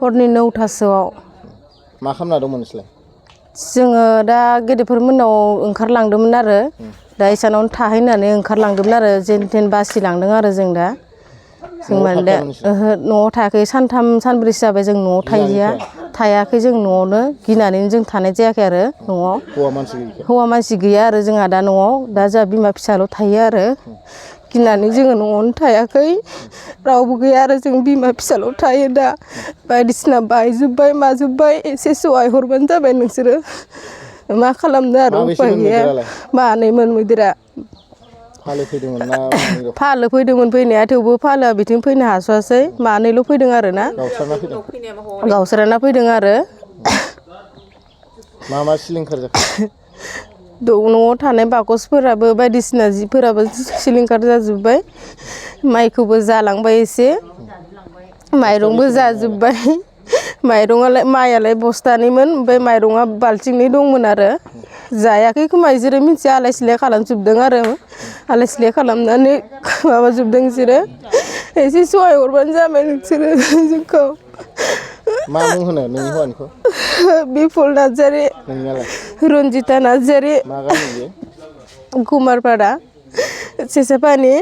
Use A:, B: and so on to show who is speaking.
A: हरनि 9टासोआव
B: मा खालामना दंमोन नोंसोरलाय
A: जोङो दा गेदेरफोर मोननाव ओंखारलांदोंमोन आरो दा इसानावनो थाहैनानै ओंखारलांदोंमोन आरो जेन थेन बासिलांदों आरो जों दा जों माने दा ओहो न'आव थायाखै सानथाम सानब्रैसो जाबाय जों न'आव थायाखै जों न'आवनो गिनानैनो जों थानाय जायाखै आरो न'आव हौवा मानसि गैया आरो जोंहा दा न'आव दा जोंहा बिमा फिसाल' थायो आरो गिनानै जोङो न'आवनो थायाखै रावबो गैया आरो जों बिमा फिसाल' थायो दा बायदिसिना बायजोब्बाय माजोब्बाय एसे सहाय हरबानो जाबाय नोंसोरो मा खालामनो आरो उपाय गैया मानैमोन मैदेरा
B: फालो फैदोंमोन ना मानैल'
A: फालो फैदोंमोन फैनाया थेवबो फालोआ बिथिं फैनो हास'वासै मानैल' फैदों आरो ना गावस्राना फैदों आरो
B: मा सिलिंखार जाखो
A: न'आव थानाय बाकसफोराबो बायदिसिना जिफोराबो सिलिंखार जाजोब्बाय माइखौबो जालांबाय एसे माइरंबो जाजोब्बाय माइयालाय बस्थानैमोन ओमफ्राय माइरङा बाल्थिंनै दंमोन आरो जायाखै खोमा बिसोरो मिथिया आलाय सिलाय खालामजोबदों आरो आलाय सिलाय खालामनानै माबाजोबदों बिसोरो एसे सहाय हरबानो जाबाय नोंसोरो जोंखौ
B: मा मुं होनो नोंनि हौवानिखौ
A: बिपुल नार्जारि रन्जिता नार्जारि
B: मा गामि बेयो
A: कुमारपारा सेसापानि